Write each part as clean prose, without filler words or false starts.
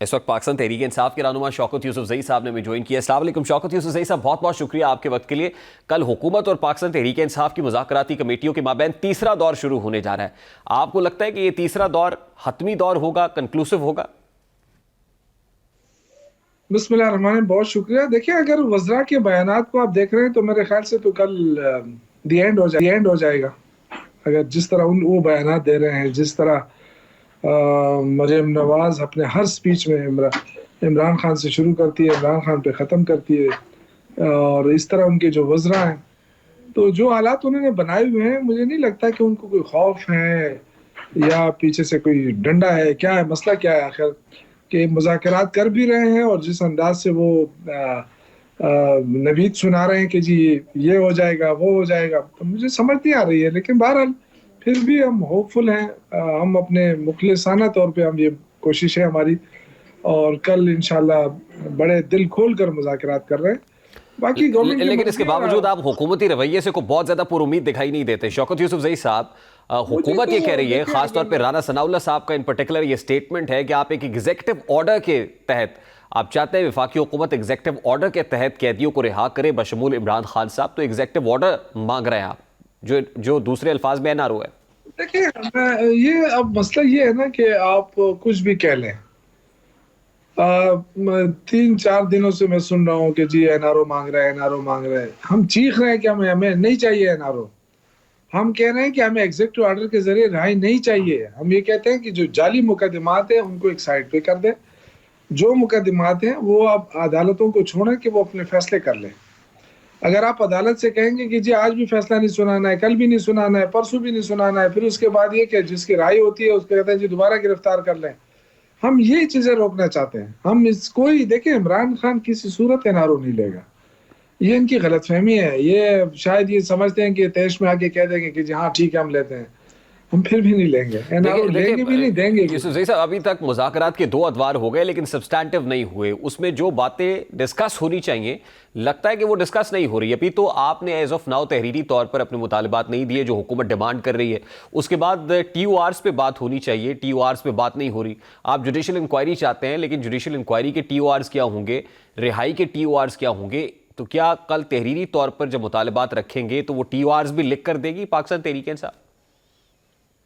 اس وقت پاکستان تحریک انصاف کے رہنما شوکت یوسفزئی صاحب نے ہمیں جوائن کیا. السلام علیکم شوکت یوسفزئی صاحب, بہت بہت شکریہ آپ کے وقت کے لیے. کل حکومت اور پاکستان تحریک انصاف کی مذاکراتی کمیٹیوں کے مابین تیسرا دور شروع ہونے جا رہا ہے. آپ کو لگتا ہے کہ یہ تیسرا دور حتمی دور ہوگا, کنکلوسیو ہوگا؟ بسم اللہ الرحمن الرحیم, بہت شکریہ. دیکھیں اگر وزراء کے بیانات کو آپ دیکھ رہے ہیں تو میرے خیال سے تو کل دی اینڈ ہو جائے گا. اگر جس طرح وہ بیانات دے رہے ہیں, جس طرح مریم نواز اپنے ہر سپیچ میں عمران خان سے شروع کرتی ہے, عمران خان پہ ختم کرتی ہے, اور اس طرح ان کے جو وزراء ہیں, تو جو حالات انہوں نے بنائے ہوئے ہیں مجھے نہیں لگتا کہ ان کو کوئی خوف ہے یا پیچھے سے کوئی ڈنڈا ہے. کیا ہے مسئلہ, کیا ہے آخر کہ مذاکرات کر بھی رہے ہیں اور جس انداز سے وہ نوید سنا رہے ہیں کہ جی یہ ہو جائے گا وہ ہو جائے گا, تو مجھے سمجھ نہیں آ رہی ہے. لیکن بہرحال پھر بھی ہم ہوپ فل ہیں, ہم اپنے مخلصانہ طور پہ ہم یہ کوشش ہے ہماری, اور کل انشاءاللہ بڑے دل کھول کر مذاکرات کر رہے ہیں. باقی لیکن اس کے باوجود آپ حکومتی رویے سے کو بہت زیادہ پر امید دکھائی نہیں دیتے. شوکت یوسفزئی صاحب, حکومت یہ کہہ رہی ہے, خاص طور پہ رانا ثناء اللہ صاحب کا ان پرٹیکولر یہ سٹیٹمنٹ ہے کہ آپ ایک ایگزیکٹو آرڈر کے تحت آپ چاہتے ہیں وفاقی حکومت ایگزیکٹو آرڈر کے تحت قیدیوں کو رہا کرے بشمول عمران خان صاحب, تو ایگزیکٹو آرڈر مانگ رہے ہیں آپ, جو دوسرے الفاظ میں NRO ہے. دیکھیں یہ اب مسئلہ یہ ہے نا کہ آپ کچھ بھی کہہ لیں. 3-4 دنوں سے میں سن رہا ہوں کہ جی NRO مانگ رہا ہے, NRO مانگ رہا ہے. ہم چیخ رہے ہیں کہ ہمیں نہیں چاہیے NRO. ہم کہہ رہے ہیں کہ ہمیں ایگزیکٹو آرڈر کے ذریعے رہائی نہیں چاہیے. ہم یہ کہتے ہیں کہ جو جعلی مقدمات ہیں ان کو ایک سائڈ پہ کر دیں, جو مقدمات ہیں وہ آپ عدالتوں کو چھوڑیں کہ وہ اپنے فیصلے کر لیں. اگر آپ عدالت سے کہیں گے کہ جی آج بھی فیصلہ نہیں سنانا ہے, کل بھی نہیں سنانا ہے, پرسوں بھی نہیں سنانا ہے, پھر اس کے بعد یہ کہ جس کی رہائی ہوتی ہے اس کو کہتے ہیں جی دوبارہ گرفتار کر لیں, ہم یہ چیزیں روکنا چاہتے ہیں. ہم اس کوئی دیکھیں عمران خان کسی صورت NRO نہیں لے گا, یہ ان کی غلط فہمی ہے. یہ شاید یہ سمجھتے ہیں کہ تیش میں آگے کہہ دیں گے کہ جی ہاں ٹھیک ہے ہم لیتے ہیں, ہم پھر بھی نہیں لیں گے. لیں گے بھی نہیں, دیں گے. یوسفزئی صاحب, ابھی تک مذاکرات کے 2 ادوار ہو گئے لیکن سبسٹینٹیو نہیں ہوئے. اس میں جو باتیں ڈسکس ہونی چاہیے لگتا ہے کہ وہ ڈسکس نہیں ہو رہی. ابھی تو آپ نے ایز آف ناؤ تحریری طور پر اپنے مطالبات نہیں دیے جو حکومت ڈیمانڈ کر رہی ہے. اس کے بعد TORs پہ بات ہونی چاہیے, TORs پہ بات نہیں ہو رہی. آپ جوڈیشل انکوائری چاہتے ہیں لیکن جوڈیشل انکوائری کے TORs کیا ہوں گے, رہائی کے TORs کیا ہوں گے؟ تو کیا کل تحریری طور پر جب مطالبات رکھیں گے تو وہ TORs بھی لکھ کر دے گی پاکستان تحریک انصاف؟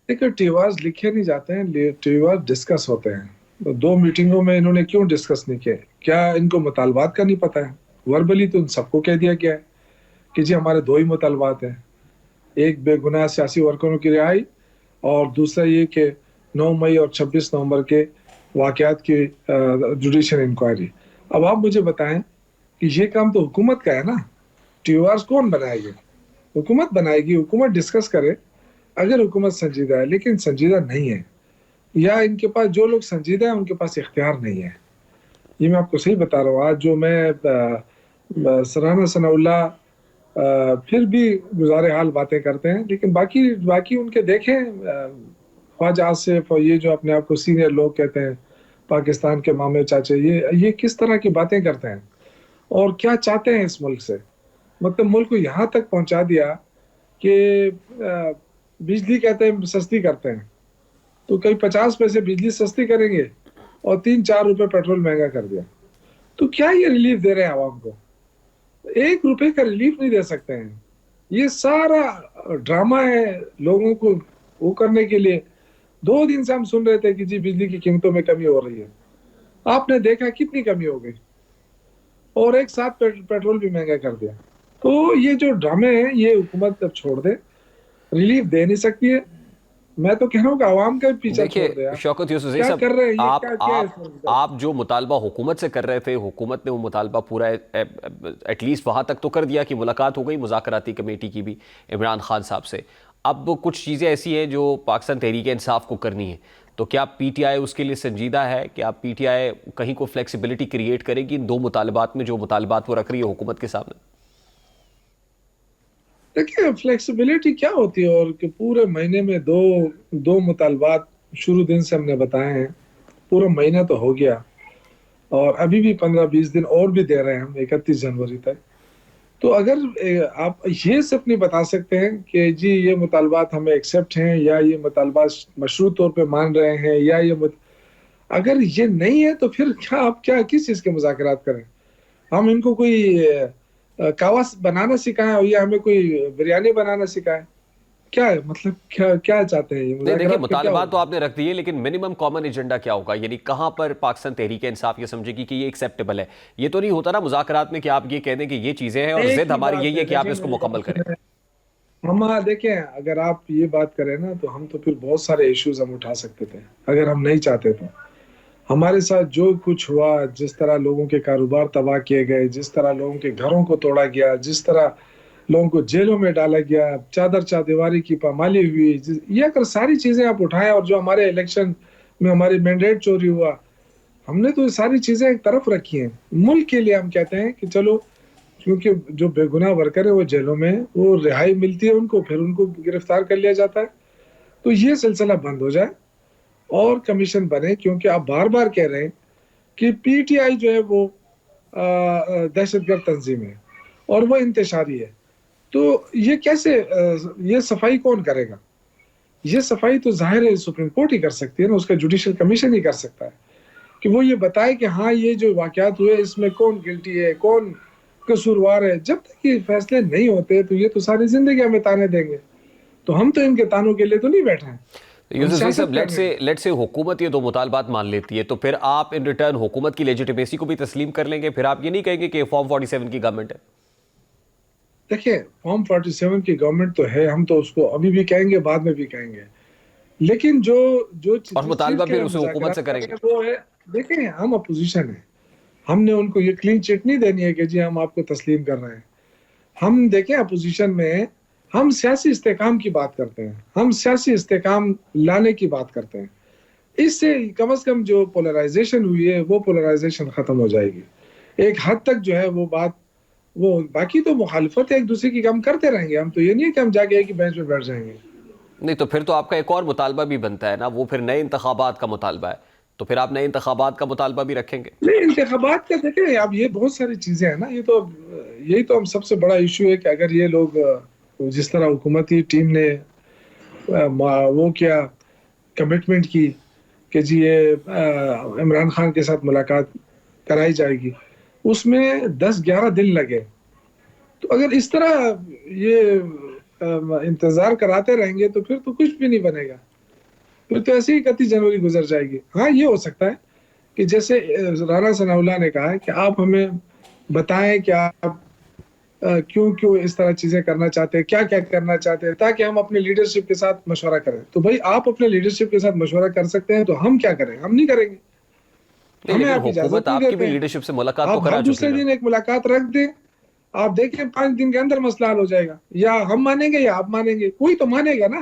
دیکھیں TORs لکھے نہیں جاتے ہیں, TORs ڈسکس ہوتے ہیں. 2 میٹنگوں میں انہوں نے کیوں ڈسکس نہیں کیا؟ کیا ان کو مطالبات کا نہیں پتہ ہے؟ وربلی تو ان سب کو کہہ دیا گیا ہے کہ جی ہمارے 2 ہی مطالبات ہیں, ایک بے گناہ سیاسی ورکروں کی رہائی اور دوسرا یہ کہ 9 مئی اور 26 نومبر کے واقعات کی جوڈیشل انکوائری. اب آپ مجھے بتائیں کہ یہ کام تو حکومت کا ہے نا, TORs کون بنائے گی؟ حکومت بنائے گی, حکومت ڈسکس کرے. اگر حکومت سنجیدہ ہے, لیکن سنجیدہ نہیں ہے, یا ان کے پاس جو لوگ سنجیدہ ہیں ان کے پاس اختیار نہیں ہے. یہ میں آپ کو صحیح بتا رہا ہوں. آج جو میں رانا ثناء اللہ پھر بھی گزارے حال باتیں کرتے ہیں, لیکن باقی ان کے دیکھیں خواجہ آصف اور یہ جو اپنے آپ کو سینئر لوگ کہتے ہیں پاکستان کے مامے چاچے, یہ کس طرح کی باتیں کرتے ہیں اور کیا چاہتے ہیں اس ملک سے. مطلب ملک کو یہاں تک پہنچا دیا کہ بجلی کہتے ہیں سستی کرتے ہیں, تو کئی 50 پیسے بجلی سستی کریں گے اور 3-4 روپے پیٹرول مہنگا کر دیا. تو کیا یہ ریلیف دے رہے ہیں عوام کو؟ 1 روپے کا ریلیف نہیں دے سکتے ہیں. یہ سارا ڈرامہ ہے لوگوں کو وہ کرنے کے لیے. 2 دن سے ہم سن رہے تھے کہ جی بجلی کی قیمتوں میں کمی ہو رہی ہے. آپ نے دیکھا کتنی کمی ہو گئی, اور ایک ساتھ پیٹرول بھی مہنگا کر دیا. تو یہ جو ڈرامے ہیں یہ حکومت اب چھوڑ دے, ریلیف دے نہیں سکتی ہے. میں تو کہہ رہا ہوں کہ عوام کا پیچھا چھوڑ دے. شوکت یوسفزئی صاحب, آپ جو مطالبہ حکومت سے کر رہے تھے, حکومت نے وہ مطالبہ پورا ایٹ لیسٹ وہاں تک تو کر دیا کہ ملاقات ہو گئی مذاکراتی کمیٹی کی بھی عمران خان صاحب سے. اب کچھ چیزیں ایسی ہیں جو پاکستان تحریک انصاف کو کرنی ہے, تو کیا PTI اس کے لیے سنجیدہ ہے؟ کہ آپ PTI کہیں کو فلیکسیبلٹی کریٹ کرے گی ان 2 مطالبات میں جو مطالبات وہ رکھ رہی ہے حکومت کے سامنے؟ دیکھیں فلیکسیبلٹی کیا ہوتی ہے, اور کہ پورے مہینے میں دو مطالبات شروع دن سے ہم نے بتائے ہیں. پورا مہینہ تو ہو گیا اور ابھی بھی 15-20 دن اور بھی دے رہے ہیں ہم 31 جنوری تک. تو اگر آپ یہ سب نہیں بتا سکتے ہیں کہ جی یہ مطالبات ہمیں ایکسیپٹ ہیں یا یہ مطالبات مشروط طور پہ مان رہے ہیں, یا یہ اگر یہ نہیں ہے تو پھر کیا آپ کیا کس چیز کے مذاکرات کریں؟ ہم ان کو کوئی کاواس بنانا سکھائیں یا ہمیں کوئی بریانی بنانا سکھائیں؟ کیا ہے مطلب کیا چاہتے ہیں یہ نہیں دیکھیں مذاکرات کا کیا مطالبات تو ہوگا؟ آپ نے رکھ دیے، لیکن منیمم کامن ایجنڈا کیا ہوگا؟ یعنی کہاں پر پاکستان تحریک انصاف یہ سمجھے گی کہ یہ ایکسیپٹیبل ہے؟ یہ تو نہیں ہوتا نا مذاکرات میں کہ آپ یہ کہہ دیں کہ یہ چیزیں ہیں اور ایک ضد ہی ہماری بات یہی ہے کہ آپ دیکھیں اس کو میری مکمل بات کریں۔ سنیں، ہم دیکھیں اگر آپ یہ بات کریں نا تو ہم تو پھر بہت سارے ایشوز ہم اٹھا سکتے تھے اگر ہم نہیں چاہتے تو۔ ہمارے ساتھ جو کچھ ہوا، جس طرح لوگوں کے کاروبار تباہ کیے گئے، جس طرح لوگوں کے گھروں کو توڑا گیا، جس طرح لوگوں کو جیلوں میں ڈالا گیا، چادر چاردیواری کی پامالی ہوئی، یہ اگر ساری چیزیں آپ اٹھائیں، اور جو ہمارے الیکشن میں ہماری مینڈیٹ چوری ہوا، ہم نے تو یہ ساری چیزیں ایک طرف رکھی ہیں۔ ملک کے لیے ہم کہتے ہیں کہ چلو، کیونکہ جو بے گناہ ورکر ہے وہ جیلوں میں، وہ رہائی ملتی ہے ان کو، پھر ان کو گرفتار کر لیا جاتا ہے، تو یہ سلسلہ بند ہو جائے اور کمیشن بنے، کیونکہ آپ بار بار کہہ رہے ہیں کہ پی ٹی آئی جو ہے وہ دہشت گرد تنظیم ہے اور وہ انتشاری ہے، تو یہ کیسے یہ صفائی کون کرے گا؟ یہ صفائی تو ظاہر ہے سپریم کورٹ ہی کر سکتی ہے نا، اس کا جوڈیشل کمیشن ہی کر سکتا ہے کہ وہ یہ بتائے کہ ہاں یہ جو واقعات ہوئے اس میں کون گلٹی ہے، کون قصوروار ہے۔ جب تک یہ فیصلے نہیں ہوتے تو یہ تو ساری زندگی ہمیں تانے دیں گے، تو ہم تو ان کے تانوں کے لیے تو نہیں بیٹھے ہیں، ہم یوسف صاحب سیاست کرنے ہیں۔ لیٹ سے حکومت یہ دو مطالبات مان لیتی ہے، تو پھر آپ ان ریٹرن حکومت کی لیجیٹیمیسی کو بھی تسلیم کر لیں گے؟ پھر آپ یہ نہیں کہیں گے کہ فارم 47 کی گورنمنٹ ہے؟ دیکھیں فارم 47 کی گورنمنٹ تو ہے، ہم تو اس کو ابھی بھی کہیں گے، بعد میں بھی کہیں گے، لیکن جو اور جس مطالبہ چیز کے پھر اسے حکومت سے مذاکرات کر کریں رہے گے؟ ہیں وہ ہے، دیکھیں ہم اپوزیشن ہیں، ہم نے ان کو یہ کلین چٹ نہیں دینی ہے کہ جی ہم آپ کو تسلیم کر رہے ہیں۔ ہم دیکھیں اپوزیشن میں ہم سیاسی استحکام کی بات کرتے ہیں، ہم سیاسی استحکام لانے کی بات کرتے ہیں، اس سے کم از کم جو پولرائزیشن ہوئی ہے وہ پولرائزیشن ختم ہو جائے گی ایک حد تک، جو ہے وہ بات، وہ باقی تو مخالفت ایک دوسرے کی ہم کرتے رہیں گے، ہم تو یہ نہیں ہے کہ ہم جا کے ایک ہی بینچ پہ بیٹھ جائیں گے۔ نہیں تو پھر تو آپ کا ایک اور مطالبہ بھی بنتا ہے نا، وہ پھر نئے انتخابات کا مطالبہ ہے، تو پھر آپ نئے انتخابات کا مطالبہ بھی رکھیں گے؟ نہیں، انتخابات کا دیکھیں اب یہ بہت ساری چیزیں ہیں نا، یہ تو یہی تو ہم سب سے بڑا ایشو ہے کہ اگر یہ لوگ جس طرح حکومتی ٹیم نے وہ کیا کمٹمنٹ کی کہ جی یہ عمران خان کے ساتھ ملاقات کرائی جائے گی، اس میں 10-11 دن لگے، تو اگر اس طرح یہ انتظار کراتے رہیں گے تو پھر تو کچھ بھی نہیں بنے گا، پھر تو ایسے ہی 31 جنوری گزر جائے گی۔ ہاں یہ ہو سکتا ہے کہ جیسے رانا ثناء اللہ نے کہا ہے کہ آپ ہمیں بتائیں کہ آپ کیوں اس طرح چیزیں کرنا چاہتے ہیں، کیا کرنا چاہتے ہیں، تاکہ ہم اپنے لیڈرشپ کے ساتھ مشورہ کریں۔ تو بھائی آپ اپنے لیڈرشپ کے ساتھ مشورہ کر سکتے ہیں، تو ہم کیا کریں؟ ہم نہیں کریں گے، نہیں ہمیں لیکن آپ حکومت اجازت نہیں آپ کی بھی دیتے ہیں۔ لیڈرشپ سے ملاقات تو آپ ہر کرا چکی دوسرے نا۔ دن ایک ملاقات رکھ دیں، آپ دیکھیں 5 دن کے اندر مسئلہ حل ہو جائے گا، یا ہم مانیں گے یا آپ مانیں گے، کوئی تو مانے گا نا۔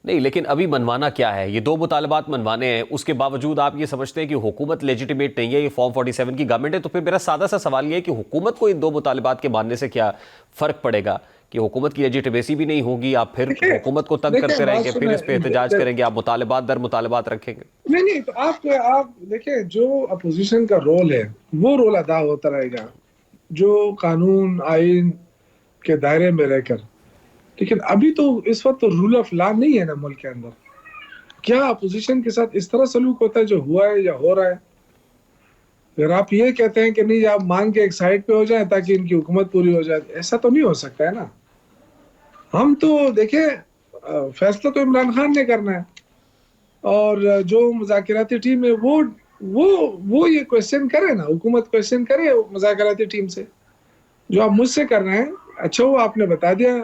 نہیں لیکن ابھی منوانا کیا ہے؟ یہ دو مطالبات منوانے ہیں، اس کے باوجود آپ یہ سمجھتے ہیں کہ حکومت لیجیٹیمیٹ نہیں ہے، یہ فارم 47 کی گورنمنٹ ہے، تو پھر میرا سادہ سا سوال یہ ہے کہ حکومت کو ان دو مطالبات کے ماننے سے کیا فرق پڑے گا؟ کہ حکومت کی لیجیٹیمیسی بھی نہیں ہوگی، آپ پھر حکومت کو تنگ کرتے رہیں بات گے، پھر اس پہ احتجاج سنیں، کریں گے، آپ مطالبات در مطالبات رکھیں گے؟ نہیں تو آپ دیکھیں جو اپوزیشن کا رول ہے وہ رول ادا ہوتا رہے گا، جو قانون آئین کے دائرے میں رہ کر، لیکن ابھی تو اس وقت تو رول آف لا نہیں ہے نا ملک کے اندر۔ کیا اپوزیشن کے ساتھ اس طرح سلوک ہوتا ہے جو ہوا ہے یا ہو رہا ہے؟ اگر آپ یہ کہتے ہیں کہ نہیں آپ مان کے ایک سائڈ پہ ہو جائیں تاکہ ان کی حکومت پوری ہو جائے، ایسا تو نہیں ہو سکتا ہے نا۔ ہم تو دیکھیں فیصلہ تو عمران خان نے کرنا ہے، اور جو مذاکراتی ٹیم ہے وہ یہ کویسچن کرے نا، حکومت کویسچن کرے مذاکراتی ٹیم سے، جو آپ مجھ سے کر رہے ہیں۔ اچھا وہ آپ نے بتا دیا،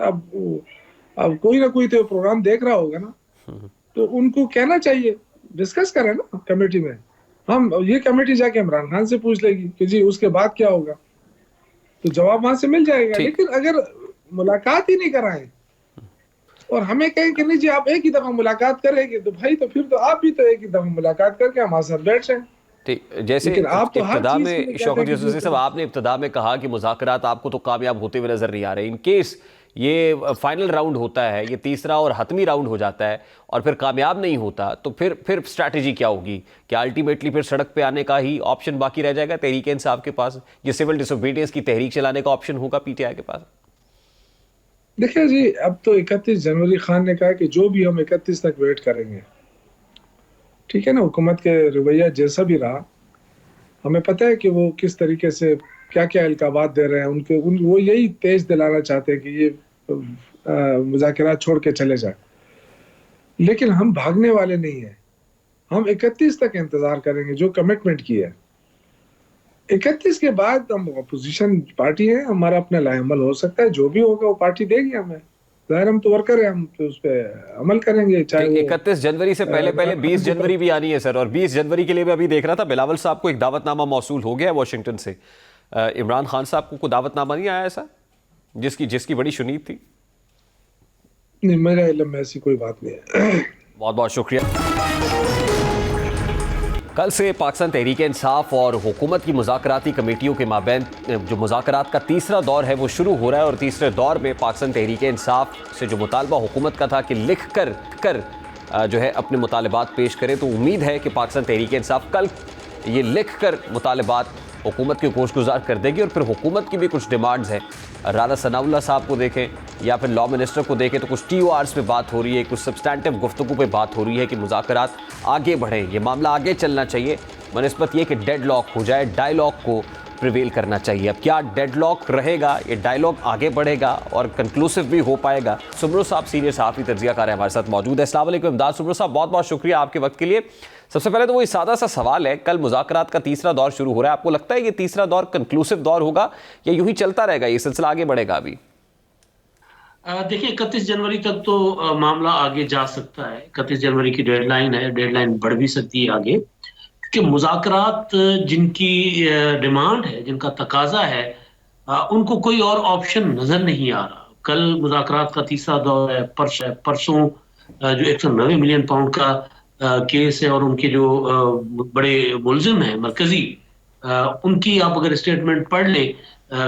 اب کوئی نہ کوئی تو پروگرام دیکھ رہا ہوگا نا، تو ان کو کہنا چاہیے، ڈسکس کریں نا کمیٹی میں، ہم یہ کمیٹی جا کے عمران خان سے پوچھ لے گی کہ جی اس کے بعد کیا ہوگا، تو جواب وہاں سے مل جائے گا۔ ٹھیک، لیکن اگر ملاقات ہی نہیں کرائیں اور ہمیں کہیں کہ نہیں جی آپ ایک ہی دفعہ ملاقات کریں گے، تو بھائی تو پھر تو آپ بھی تو ایک ہی دفعہ ملاقات کر کے ہمارے ساتھ بیٹھ جائیں۔ ٹھیک، جیسے لیکن آپ تو ہر ابتدا چیز میں کے لیے کہتے شوکت ہیں کہ یوسف صاحب آپ نے ابتدا میں کہا کہ مذاکرات آپ کو تو کامیاب ہوتے ہوئے نظر نہیں آ رہے، ان کیس یہ فائنل راؤنڈ ہوتا ہے، یہ تیسرا اور حتمی راؤنڈ ہو جاتا ہے اور پھر کامیاب نہیں ہوتا، تو پھر اسٹریٹجی کیا ہوگی؟ کہ الٹیمیٹلی پھر سڑک پہ آنے کا ہی آپشن باقی رہ جائے گا تحریک انصاف کے پاس؟ یہ سول ڈس اوبیڈینس کی تحریک چلانے کا آپشن ہوگا پی ٹی آئی کے پاس؟ دیکھیں جی اب تو 31 جنوری خان نے کہا کہ جو بھی ہم 31 تک ویٹ کریں گے، ٹھیک ہے نا, حکومت کے رویہ جیسا بھی رہا, ہمیں پتہ ہے کہ وہ کس طریقے سے کیا کیا القابات دے رہے ہیں. وہ یہی تیز دلانا چاہتے ہیں کہ یہ مذاکرات چھوڑ کے چلے جائیں, لیکن ہم بھاگنے والے نہیں ہیں. ہم 31 تک انتظار کریں گے جو کمٹمنٹ کی ہے. 31 کے بعد ہم اپوزیشن پارٹی ہیں, ہمارا اپنا لائے عمل ہو سکتا ہے, جو بھی ہوگا وہ پارٹی دے گی ہمیں. ظاہر ہم تو ورکر ہیں, ہم تو اس پہ عمل کریں گے. چاہے 31 جنوری سے پہلے 20 جنوری بھی آنی ہے سر, اور 20 جنوری کے لیے میں ابھی دیکھ رہا تھا بلاول صاحب کو ایک دعوت نامہ موصول ہو گیا ہے واشنگٹن سے. عمران خان صاحب کو کوئی دعوت نامہ نہیں آیا ایسا جس کی بڑی شنید تھی؟ نہیں, میرے علم میں ایسی کوئی بات نہیں ہے. بہت بہت شکریہ. کل سے پاکستان تحریک انصاف اور حکومت کی مذاکراتی کمیٹیوں کے مابین جو مذاکرات کا تیسرا دور ہے وہ شروع ہو رہا ہے, اور تیسرے دور میں پاکستان تحریک انصاف سے جو مطالبہ حکومت کا تھا کہ لکھ کر جو ہے اپنے مطالبات پیش کرے, تو امید ہے کہ پاکستان تحریک انصاف کل یہ لکھ کر مطالبات حکومت کی گوش گزار کر دے گی. اور پھر حکومت کی بھی کچھ ڈیمانڈز ہیں, رانا ثناء اللہ صاحب کو دیکھیں یا پھر لا منسٹر کو دیکھیں, تو کچھ ٹی او آرز پہ بات ہو رہی ہے, کچھ سبسٹینٹیو گفتگو پہ بات ہو رہی ہے کہ مذاکرات آگے بڑھیں, یہ معاملہ آگے چلنا چاہیے بنسبت یہ کہ ڈیڈ لاک ہو جائے, ڈائیلاگ کو پریویل کرنا چاہیے. اب کیا ڈیڈ لاک رہے گا, یہ ڈائیلاگ آگے بڑھے گا اور کنکلوسیو بھی ہو پائے گا؟ سمرو صاحب سینئر صحافی تجزیہ کار ہیں ہمارے ساتھ موجود ہے. السلام علیکم امداد. سمرو صاحب بہت بہت شکریہ آپ کے وقت کے لیے. سب سے پہلے تو وہی سادہ سا سوال ہے, کل مذاکرات کا تیسرا دور شروع ہو رہا ہے, آپ کو لگتا ہے یہ تیسرا دور کنکلوسیو دور ہوگا یا یوں ہی چلتا رہے گا, یہ سلسلہ آگے بڑھے گا ابھی؟ دیکھیں 31 جنوری تک تو معاملہ آگے جا سکتا ہے. 31 جنوری کی ڈیڈ لائن ہے, ڈیڈ لائن بڑھ بھی سکتی ہے آگے, کیونکہ مذاکرات جن کی ڈیمانڈ ہے, جن کا تقاضا ہے, ان کو کوئی اور آپشن نظر نہیں آ رہا. کل مذاکرات کا تیسرا دور ہے, پرسوں جو 190 ملین پاؤنڈ کا کیس ہے اور ان کے جو بڑے ملزم ہیں مرکزی, ان کی آپ اگر اسٹیٹمنٹ پڑھ لیں,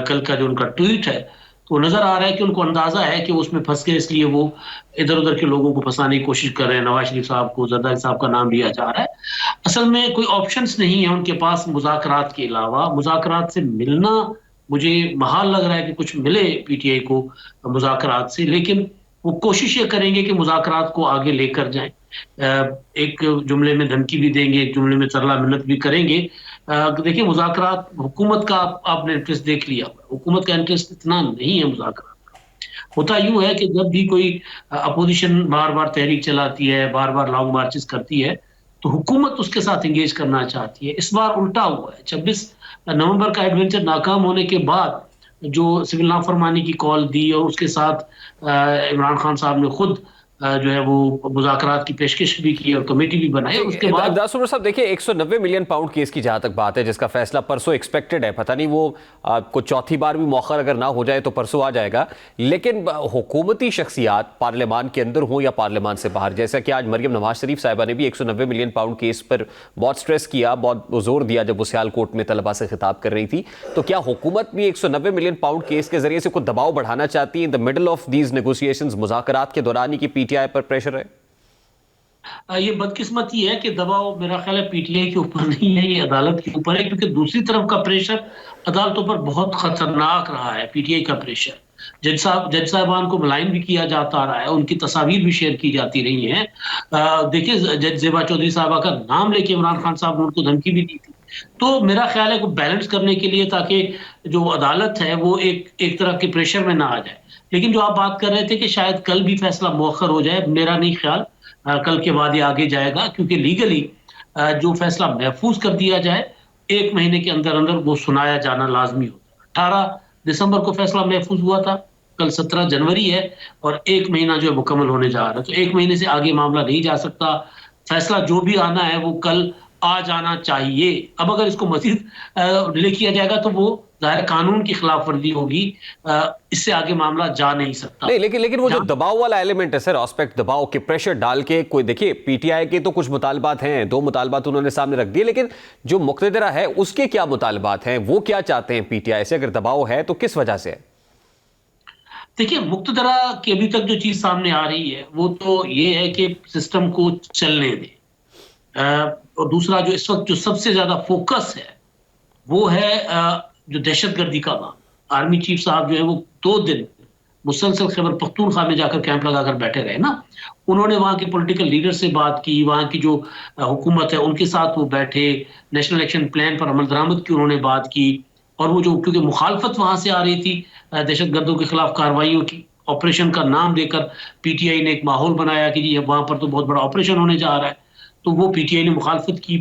کل کا جو ان کا ٹویٹ ہے, تو نظر آ رہا ہے کہ ان کو اندازہ ہے کہ اس میں پھنس گئے, اس لیے وہ ادھر ادھر کے لوگوں کو پھنسانے کی کوشش کر رہے ہیں. نواز شریف صاحب کو, زرداری صاحب کا نام لیا جا رہا ہے. اصل میں کوئی آپشنز نہیں ہے ان کے پاس مذاکرات کے علاوہ. مذاکرات سے ملنا مجھے محال لگ رہا ہے کہ کچھ ملے پی ٹی آئی کو مذاکرات سے, لیکن وہ کوشش یہ کریں گے کہ مذاکرات کو آگے لے کر جائیں. ایک جملے میں دھمکی بھی دیں گے, ایک جملے میں ترلا منت بھی کریں گے. دیکھیں مذاکرات, حکومت کا آپ نے انٹرسٹ دیکھ لیا, حکومت کا انٹرسٹ اتنا نہیں ہے مذاکرات کا. ہوتا یوں ہے کہ جب بھی کوئی اپوزیشن بار بار تحریک چلاتی ہے, بار بار لانگ مارچز کرتی ہے, تو حکومت اس کے ساتھ انگیج کرنا چاہتی ہے. اس بار الٹا ہوا ہے. 26 نومبر کا ایڈونچر ناکام ہونے کے بعد جو سول نافرمانی کی کال دی, اور اس کے ساتھ عمران خان صاحب نے خود جو ہے وہ مذاکرات کی پیشکش بھی کی اور کمیٹی بھی بنائی. اس کے بعد صاحب دیکھیں 190 ملین پاؤنڈ کیس کی جہاں تک بات ہے, جس کا فیصلہ پرسوں ایکسپیکٹڈ ہے, پتہ نہیں وہ کو چوتھی بار بھی مؤخر اگر نہ ہو جائے تو پرسوں آ جائے گا, لیکن حکومتی شخصیات پارلیمان کے اندر ہوں یا پارلیمان سے باہر, جیسا کہ آج مریم نواز شریف صاحبہ نے بھی 190 ملین پاؤنڈ کیس پر بہت سٹریس کیا, بہت زور دیا جب وہ سیالکوٹ میں طلباء سے خطاب کر رہی تھی, تو کیا حکومت بھی 190 ملین پاؤنڈ کیس کے ذریعے سے کوئی دباؤ بڑھانا چاہتی ہے in the middle of these negotiations, مذاکرات کے دوران ہی کہ P T I per pressure ہے؟ یہ بدقسمتی ہے کہ دباؤ میرا خیال ہے پی ٹی آئی کے اوپر نہیں ہے, یہ عدالت کے اوپر ہے, کیونکہ دوسری طرف کا پریشر عدالتوں پر بہت خطرناک رہا ہے. پی ٹی آئی کا پریشر جج صاحبان کو ملائن بھی کیا جاتا رہا ہے, ان کی تصاویر بھی شیئر کی جاتی رہی ہیں. دیکھیں جج زیبا چودھری صاحبہ کا نام لے کے عمران خان صاحب نے ان کو دھمکی بھی دی تھی. تو میرا خیال ہے کہ بیلنس کرنے کے لیے, تاکہ جو عدالت ہے وہ ایک طرح کے پریشر میں نہ آ جائے. لیکن جو آپ بات کر رہے تھے کہ شاید کل بھی فیصلہ مؤخر ہو جائے, میرا نہیں خیال. کل کے بعد یہ آگے جائے گا, کیونکہ لیگلی جو فیصلہ محفوظ کر دیا جائے 1 مہینے کے اندر اندر وہ سنایا جانا لازمی ہوتا ہے. 18 دسمبر کو فیصلہ محفوظ ہوا تھا, کل 17 جنوری ہے اور 1 مہینہ جو ہے مکمل ہونے جا رہا ہے, تو 1 مہینے سے آگے معاملہ نہیں جا سکتا. فیصلہ جو بھی آنا ہے وہ کل آ جانا چاہیے. اب اگر اس کو مزید ڈیلے کیا جائے گا تو وہ ظاہر قانون کی خلاف ورزی ہوگی, اس سے آگے معاملہ جا نہیں سکتا. نہیں, لیکن وہ جو دباؤ والا ایلیمنٹ ہے سر, آسپیکٹ دباؤ کے پریشر ڈال کے, کوئی دیکھیے پی ٹی آئی کے تو کچھ مطالبات ہیں, 2 مطالبات انہوں نے سامنے رکھ دیے, لیکن جو مقتدرہ ہے اس کے کیا مطالبات ہیں, وہ کیا چاہتے ہیں پی ٹی آئی سے, اگر دباؤ ہے تو کس وجہ سے ہے؟ دیکھیے مقتدرہ کی ابھی تک جو چیز سامنے آ رہی ہے وہ تو یہ ہے کہ سسٹم کو چلنے دیں, اور دوسرا جو اس وقت جو سب سے زیادہ فوکس ہے وہ ہے جو دہشت گردی کا معاملہ. آرمی چیف صاحب جو ہے وہ 2 دن مسلسل خیبر پختونخوا میں جا کر کیمپ لگا کر بیٹھے رہے نا. انہوں نے وہاں کے پولیٹیکل لیڈر سے بات کی, وہاں کی جو حکومت ہے ان کے ساتھ وہ بیٹھے, نیشنل ایکشن پلان پر عمل درآمد کی انہوں نے بات کی, اور وہ جو کیونکہ مخالفت وہاں سے آ رہی تھی دہشت گردوں کے خلاف کارروائیوں کی, آپریشن کا نام دے کر پی ٹی آئی نے ایک ماحول بنایا کہ جی وہاں پر تو بہت بڑا آپریشن ہونے جا رہا ہے, تو وہ پی ٹی آئی نے مخالفت کی,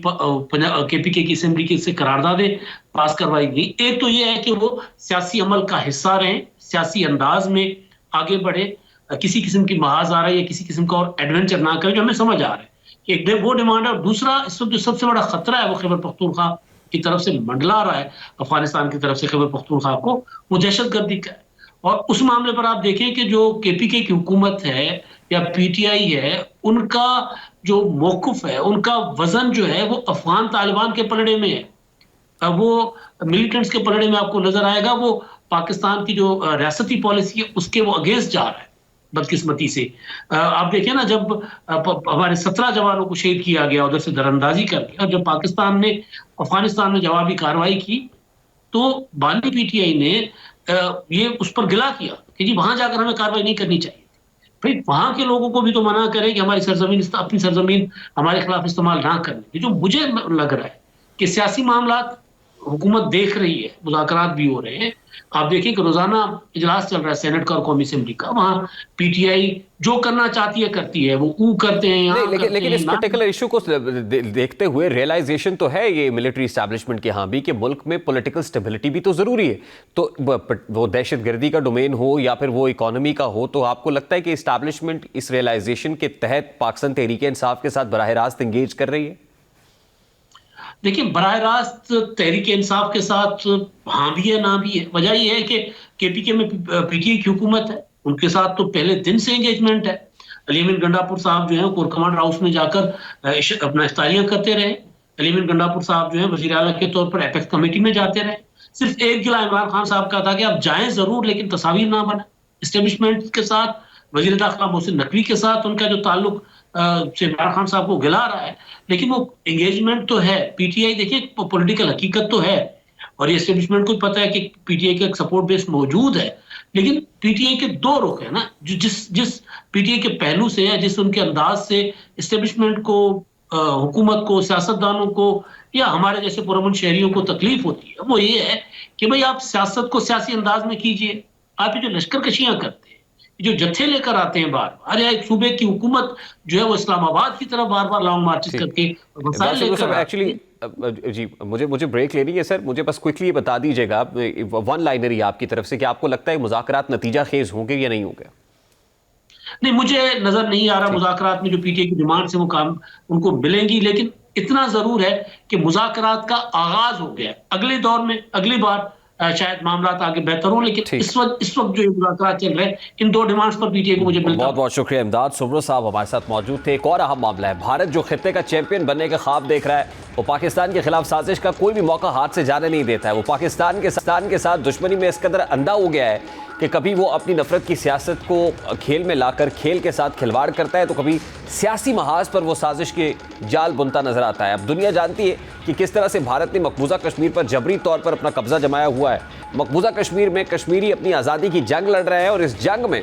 کے پی کے کی اسمبلی کی سے قراردادیں پاس کروائی گئی. ایک تو یہ ہے کہ وہ سیاسی عمل کا حصہ رہیں, سیاسی انداز میں آگے بڑھے, کسی قسم کی محاذ آ رہا ہے یا کسی قسم کا اور ایڈونچر نہ کرے, جو ہمیں سمجھ آ رہا ہے کہ ایک وہ ڈیمانڈ ہے. اور دوسرا اس وقت جو سب سے بڑا خطرہ ہے وہ خیبر پختونخوا کی طرف سے منڈلا رہا ہے, افغانستان کی طرف سے خیبر پختونخوا کو, وہ دہشت گردی کا ہے. اور اس معاملے پر آپ دیکھیں کہ جو کے پی کے کی حکومت ہے یا پی ٹی آئی ہے, ان کا جو موقف ہے, ان کا وزن جو ہے وہ افغان طالبان کے پلڑے میں ہے, وہ ملیٹنٹس کے پلڑے میں آپ کو نظر آئے گا. وہ پاکستان کی جو ریاستی پالیسی ہے اس کے وہ اگینسٹ جا رہا ہے بدقسمتی سے. آپ دیکھیں نا, جب ہمارے 17 جوانوں کو شہید کیا گیا ادھر سے دراندازی کر کے, اور جب پاکستان نے افغانستان میں جوابی کارروائی کی تو بانی پی ٹی آئی نے یہ اس پر گلا کیا کہ جی وہاں جا کر ہمیں کارروائی نہیں کرنی چاہیے. بھائی وہاں کے لوگوں کو بھی تو منع کرے کہ ہماری سرزمین, اپنی سرزمین ہمارے خلاف استعمال نہ کرنے. جو مجھے لگ رہا ہے کہ سیاسی معاملات حکومت دیکھ رہی ہے, مذاکرات بھی ہو رہے ہیں. آپ دیکھیں کہ روزانہ اجلاس چل رہا ہے سینٹ کا اور قومی اسمبلی کا, وہاں پی ٹی آئی جو کرنا چاہتی ہے کرتی ہے, وہ کرتے ہیں یہاں. لیکن اس پرٹیکولر ایشو کو دیکھتے ہوئے ریئلائزیشن تو ہے یہ ملٹری اسٹیبلشمنٹ کے ہاں بھی کہ ملک میں پولیٹیکل سٹیبلٹی بھی تو ضروری ہے. تو وہ دہشت گردی کا ڈومین ہو یا پھر وہ اکانومی کا ہو, تو آپ کو لگتا ہے کہ اسٹیبلشمنٹ اس ریئلائزیشن کے تحت پاکستان تحریک انصاف کے ساتھ براہ راست انگیج کر رہی ہے؟ دیکھیں براہ راست تحریک انصاف کے ساتھ ہاں بھی ہے نہ بھی ہے. وجہ یہ ہے کہ کے پی کے میں پی ٹی آئی کی حکومت ہے, ان کے ساتھ تو پہلے دن سے انگیجمنٹ ہے. علی امین گنڈاپور صاحب جو ہیں کور کمانڈر ہاؤس میں جا کر اپنا افطاریاں کرتے رہے. علی امین گنڈاپور صاحب جو ہیں وزیر اعلیٰ کے طور پر ایپیکس کمیٹی میں جاتے رہے. صرف ایک گلا عمران خان صاحب کا تھا کہ آپ جائیں ضرور لیکن تصاویر نہ بنائیں. اسٹیبلشمنٹ کے ساتھ, وزیر داخلہ محسن نقوی کے ساتھ ان کا جو تعلق سے عمران خان صاحب کو گلا رہا ہے, لیکن وہ انگیجمنٹ تو ہے. پی ٹی آئی دیکھیے پولیٹیکل حقیقت تو ہے, اور یہ اسٹیبلشمنٹ کو پتہ ہے کہ پی ٹی آئی کا ایک سپورٹ بیس موجود ہے, لیکن پی ٹی آئی کے دو رخ ہیں نا. جس پی ٹی آئی کے پہلو سے ہے, جس ان کے انداز سے اسٹیبلشمنٹ کو, حکومت کو, سیاستدانوں کو یا ہمارے جیسے پرامن شہریوں کو تکلیف ہوتی ہے, وہ یہ ہے کہ بھئی آپ سیاست کو سیاسی انداز میں کیجئے. آپ یہ جو لشکر کشیاں کرتے ہیں, جو جتھے لے کر آتے ہیں بار بار, ایک صوبے کی حکومت جو ہے وہ اسلام آباد کی طرف بار بار لانگ مارچز کر کے وسائل لے کر ایکچولی جی مجھے بریک لینی ہے سر. مجھے بس کوئکلی یہ بتا دیجیے گا ون لائنر ہی آپ کی طرف سے کہ آپ کو لگتا ہے مذاکرات نتیجہ خیز ہوں گے یا نہیں ہوں گے؟ نہیں, مجھے نظر نہیں آ رہا مذاکرات میں جو پی ٹی آئی کی ڈیمانڈ سے وہ کام ان کو ملیں گی, لیکن اتنا ضرور ہے کہ مذاکرات کا آغاز ہو گیا. اگلے دور میں اگلی بار شاید معاملات آگے بہتر ہوں, لیکن اس وقت جو مذاکرات چل رہے ہیں ان دو demands per P T I کو مجھے ملتا ہے. بہت بہت شکریہ امداد. سبرو صاحب ہمارے ساتھ موجود تھے. ایک اور اہم معاملہ ہے, بھارت جو خطے کا چیمپئن بننے کے خواب دیکھ رہا ہے, وہ پاکستان کے خلاف سازش کا کوئی بھی موقع ہاتھ سے جانے نہیں دیتا ہے. وہ پاکستان کے ساتھ دشمنی میں اس قدر اندھا ہو گیا ہے کہ کبھی وہ اپنی نفرت کی سیاست کو کھیل میں لا کر کھیل کے ساتھ کھلواڑ کرتا ہے, تو کبھی سیاسی محاذ پر وہ سازش کے جال بنتا نظر آتا ہے. اب دنیا جانتی ہے کہ کس طرح سے بھارت نے مقبوضہ کشمیر پر جبری طور پر اپنا قبضہ جمایا ہوا ہے. مقبوضہ کشمیر میں کشمیری اپنی آزادی کی جنگ لڑ رہے ہیں, اور اس جنگ میں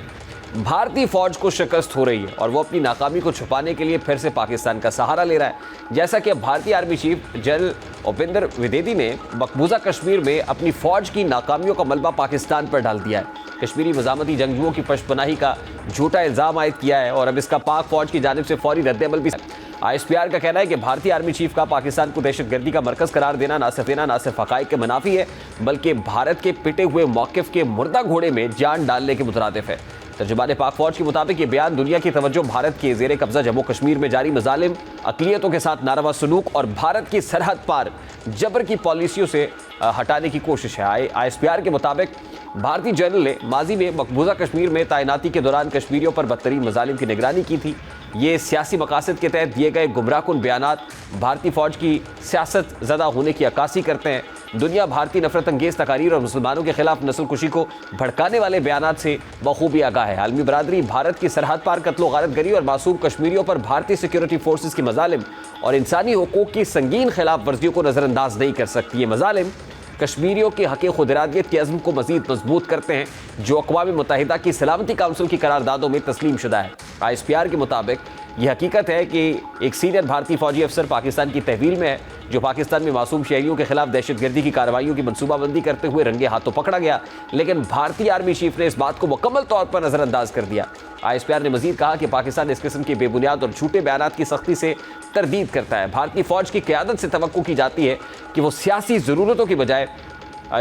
بھارتی فوج کو شکست ہو رہی ہے, اور وہ اپنی ناکامی کو چھپانے کے لیے پھر سے پاکستان کا سہارا لے رہا ہے. جیسا کہ بھارتی آرمی چیف جنرل اپیندر ودیدی نے مقبوضہ کشمیر میں اپنی فوج کی ناکامیوں کا ملبہ پاکستان پر ڈال دیا ہے. کشمیری مزاحمتی جنگجوؤں کی پشت پناہی کا جھوٹا الزام عائد کیا ہے, اور اب اس کا پاک فوج کی جانب سے فوری رد عمل بھی. آئی ایس پی آر کا کہنا ہے کہ بھارتی آرمی چیف کا پاکستان کو دہشت گردی کا مرکز قرار دینا نہ صرف حقائق کے منافی ہے, بلکہ بھارت کے پٹے ہوئے موقف کے مردہ گھوڑے میں جان ڈالنے کے مترادف ہے. ترجمان پاک فوج کے مطابق یہ بیان دنیا کی توجہ بھارت کے زیر قبضہ جموں کشمیر میں جاری مظالم, اقلیتوں کے ساتھ ناروا سلوک اور بھارت کی سرحد پار جبر کی پالیسیوں سے ہٹانے کی کوشش ہے. آئی ایس پی آر کے مطابق بھارتی جنرل نے ماضی میں مقبوضہ کشمیر میں تعیناتی کے دوران کشمیریوں پر بدترین مظالم کی نگرانی کی تھی. یہ سیاسی مقاصد کے تحت دیے گئے گمراہ کن بیانات بھارتی فوج کی سیاست زدہ ہونے کی عکاسی کرتے ہیں. دنیا بھارتی نفرت انگیز تقاریر اور مسلمانوں کے خلاف نسل کشی کو بھڑکانے والے بیانات سے بخوبی آگاہ ہے. عالمی برادری بھارت کی سرحد پار قتل و غارت گری اور معصوم کشمیریوں پر بھارتی سیکیورٹی فورسز کی مظالم اور انسانی حقوق کی سنگین خلاف ورزیوں کو نظر انداز نہیں کر سکتی. یہ مظالم کشمیریوں کے حق خود ارادیت کے عزم کو مزید مضبوط کرتے ہیں جو اقوام متحدہ کی سلامتی کونسل کی قراردادوں میں تسلیم شدہ ہے۔ ISPR کے مطابق یہ حقیقت ہے کہ ایک سینئر بھارتی فوجی افسر پاکستان کی تحویل میں ہے جو پاکستان میں معصوم شہریوں کے خلاف دہشت گردی کی کارروائیوں کی منصوبہ بندی کرتے ہوئے رنگے ہاتھوں پکڑا گیا، لیکن بھارتی آرمی چیف نے اس بات کو مکمل طور پر نظر انداز کر دیا۔ ISPR نے مزید کہا کہ پاکستان اس قسم کے بے بنیاد اور جھوٹے بیانات کی سختی سے تردید کرتا ہے۔ بھارتی فوج کی قیادت سے توقع کی جاتی ہے کہ وہ سیاسی ضرورتوں کی بجائے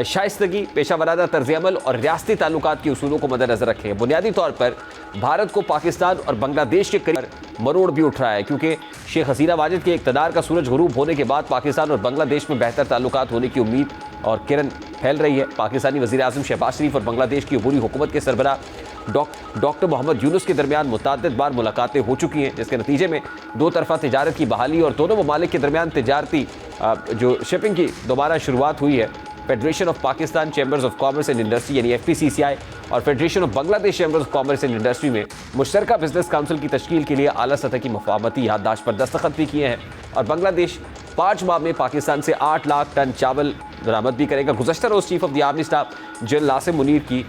شائستگی، پیشہ ورانہ طرز عمل اور ریاستی تعلقات کے اصولوں کو مد نظر رکھے۔ بنیادی طور پر بھارت کو پاکستان اور بنگلہ دیش کے قریب مروڑ بھی اٹھ رہا ہے کیونکہ شیخ حسینہ واجد کے اقتدار کا سورج غروب ہونے کے بعد پاکستان اور بنگلہ دیش میں بہتر تعلقات ہونے کی امید اور کرن پھیل رہی ہے۔ پاکستانی وزیر اعظم شہباز شریف اور بنگلہ دیش کی عبوری حکومت کے سربراہ ڈاکٹر محمد یونس کے درمیان متعدد بار ملاقاتیں ہو چکی ہیں، جس کے نتیجے میں دو طرفہ تجارت کی بحالی اور دونوں ممالک کے درمیان تجارتی جو شپنگ کی دوبارہ شروعات ہوئی ہے۔ Federation of Pakistan chambers of commerce and industry یعنی FPCCI اور فیڈریشن آف بنگلہ دیش chambers of commerce and industry میں مشترکہ بزنس کونسل کی تشکیل کے لیے اعلیٰ سطح کی مفاہمتی یادداشت پر دستخط بھی کیے ہیں، اور بنگلہ دیش 5 ماہ میں پاکستان سے 8 لاکھ ٹن چاول برآمد بھی کرے گا۔ گزشتہ روز chief of the army staff general Asim Munir کی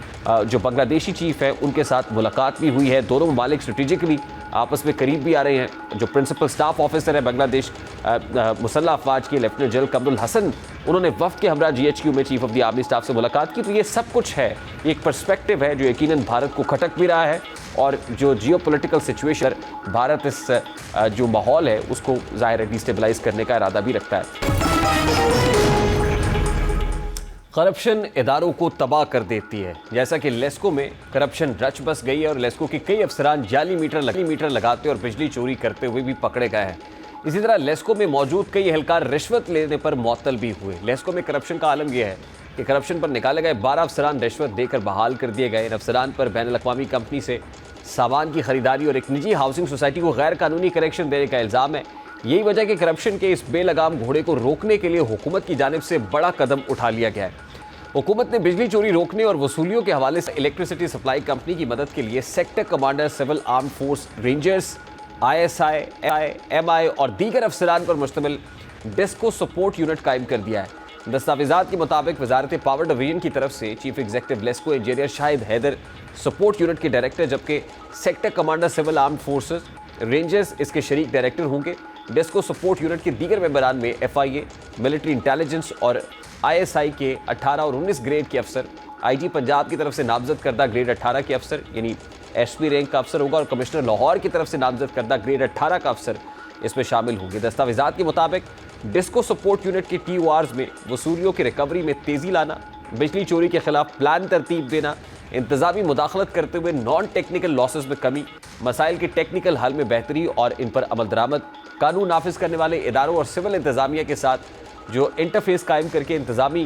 جو بنگلہ دیشی چیف ہے ان کے ساتھ ملاقات بھی ہوئی ہے۔ دونوں ممالک اسٹریٹجکلی آپس میں قریب بھی آ رہے ہیں۔ جو پرنسپل اسٹاف آفیسر ہے بنگلہ دیش مسلح افواج کے لیفٹیننٹ جنرل قمر الحسن، انہوں نے وفد کے ہمراہ GHQ میں chief of the army staff سے ملاقات کی۔ تو یہ سب کچھ ہے، ایک پرسپیکٹو ہے جو یقیناً بھارت کو کھٹک بھی رہا ہے، اور جو جیو پولیٹیکل سچویشن بھارت اس جو ماحول ہے اس کو ظاہر ہے ڈیسٹیبلائز کرنے کا ارادہ بھی رکھتا ہے۔ کرپشن اداروں کو تباہ کر دیتی ہے، جیسا کہ لیسکو میں کرپشن رچ بس گئی ہے اور لیسکو کے کئی افسران جعلی میٹر لگاتے اور بجلی چوری کرتے ہوئے بھی پکڑے گئے ہیں۔ اسی طرح لیسکو میں موجود کئی اہلکار رشوت لینے پر معطل بھی ہوئے۔ لیسکو میں کرپشن کا عالم یہ ہے کہ کرپشن پر نکالے گئے 12 افسران رشوت دے کر بحال کر دیے گئے۔ ان افسران پر بین الاقوامی کمپنی سے سامان کی خریداری اور ایک نجی ہاؤسنگ سوسائٹی کو غیر قانونی کنیکشن دینے کا الزام ہے۔ یہی وجہ ہے کہ کرپشن کے اس بے لگام گھوڑے کو روکنے کے لیے حکومت کی جانب سے بڑا قدم اٹھا لیا گیا ہے۔ حکومت نے بجلی چوری روکنے اور وصولیوں کے حوالے سے الیکٹریسٹی سپلائی کمپنی کی مدد کے لیے سیکٹر کمانڈر سول آرم فورس رینجرز، ISI، MI اور دیگر افسران پر مشتمل ڈیسکو سپورٹ یونٹ قائم کر دیا ہے۔ دستاویزات کے مطابق وزارت پاور ڈویژن کی طرف سے چیف ایگزیکٹو لیسکو انجینئر شاہد حیدر سپورٹ یونٹ کے ڈائریکٹر، جبکہ sector commander civil arm forces rangers اس کے شریک ڈائریکٹر ہوں گے۔ ڈیسکو سپورٹ یونٹ کے دیگر ممبران میں FIA، ملٹری انٹیلیجنس اور ISI کے 18 اور 19 گریڈ کے افسر، IG پنجاب کی طرف سے نامزد کردہ گریڈ 18 کے افسر یعنی SP رینک کا افسر ہوگا، اور کمشنر لاہور کی طرف سے نامزد کردہ گریڈ 18 کا افسر اس میں شامل ہوں گے۔ دستاویزات کے مطابق ڈسکو سپورٹ یونٹ کے TORs میں وصولیوں کی ریکوری میں تیزی لانا، بجلی چوری کے خلاف پلان ترتیب دینا، انتظامی مداخلت کرتے ہوئے نان ٹیکنیکل لاسز میں کمی، مسائل کے ٹیکنیکل حل میں بہتری اور ان پر عمل درآمد، قانون نافذ کرنے والے اداروں اور سول انتظامیہ کے ساتھ جو انٹرفیس قائم کر کے انتظامی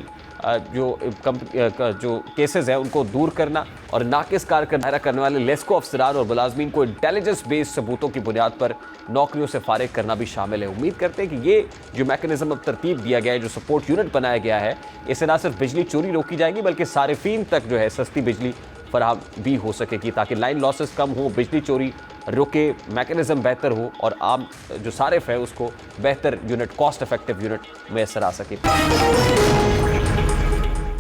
جو کیسز ہیں ان کو دور کرنا، اور ناقص کارکردگی کرنے والے لیسکو افسران اور ملازمین کو انٹیلیجنس بیس ثبوتوں کی بنیاد پر نوکریوں سے فارغ کرنا بھی شامل ہے۔ امید کرتے ہیں کہ یہ جو میکانزم اب ترتیب دیا گیا ہے، جو سپورٹ یونٹ بنایا گیا ہے، اس سے نہ صرف بجلی چوری روکی جائے گی بلکہ صارفین تک جو ہے سستی بجلی فراہم بھی ہو سکے گی، تاکہ لائن لاسز کم ہوں، بجلی چوری رکے، میکانزم بہتر ہو اور عام جو صارف ہے اس کو بہتر یونٹ، کاسٹ افیکٹو یونٹ میسر آ سکے۔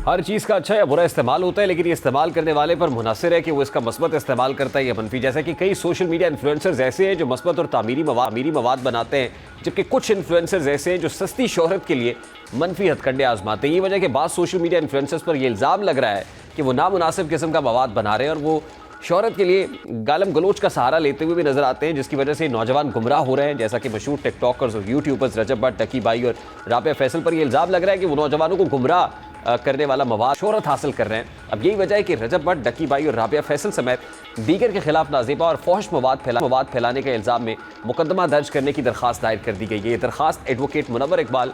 ہر چیز کا اچھا یا برا استعمال ہوتا ہے، لیکن یہ استعمال کرنے والے پر منحصر ہے کہ وہ اس کا مثبت استعمال کرتا ہے یا منفی۔ جیسا کہ کئی سوشل میڈیا انفلوئنسرز ایسے ہیں جو مثبت اور تعمیری مواد بناتے ہیں، جبکہ کچھ انفلوئنسرز ایسے ہیں جو سستی شہرت کے لیے منفی ہتھ کنڈے آزماتے ہیں۔ یہ وجہ کہ بعض سوشل میڈیا انفلوئنسرز پر یہ الزام لگ رہا ہے کہ وہ نامناسب قسم کا مواد بنا رہے ہیں اور وہ شہرت کے لیے گالم گلوچ کا سہارا لیتے ہوئے بھی نظر آتے ہیں، جس کی وجہ سے نوجوان گمراہ ہو رہے ہیں، جیسا کہ مشہور ٹک ٹاکرز اور یوٹیوبرز رجب بٹ، ڈکی بھائی اور رابعہ فیصل پر یہ الزام لگ رہا ہے کہ وہ نوجوانوں کو گمراہ کرنے والا مواد شہرت حاصل کر رہے ہیں۔ اب یہی وجہ ہے کہ رجب بٹ، ڈکی بھائی اور رابعہ فیصل سمیت دیگر کے خلاف نازیبا اور فحش مواد پھیلانے کے الزام میں مقدمہ درج کرنے کی درخواست دائر کر دی گئی ہے۔ یہ درخواست ایڈوکیٹ منور اقبال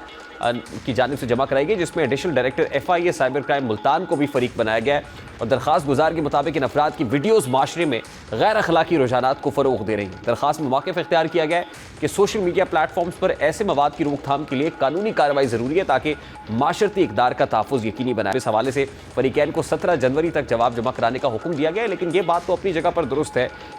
کی جانب سے جمع کرائی گئی، جس میں additional director FIA cyber crime Multan کو بھی فریق بنایا گیا ہے، اور درخواست گزار کے مطابق ان افراد کی ویڈیوز معاشرے میں غیر اخلاقی رجحانات کو فروغ دے رہی ہیں۔ درخواست میں موقف اختیار کیا گیا ہے کہ سوشل میڈیا پلیٹ فارمز پر ایسے مواد کی روک تھام کے لیے قانونی کارروائی ضروری ہے تاکہ معاشرتی اقدار کا تحفظ یقینی بنائے۔ اس حوالے سے فریقین کو 17 جنوری تک جواب جمع کرانے کا حکم دیا گیا ہے، لیکن یہ بات تو اپنی جگہ پر درست ہے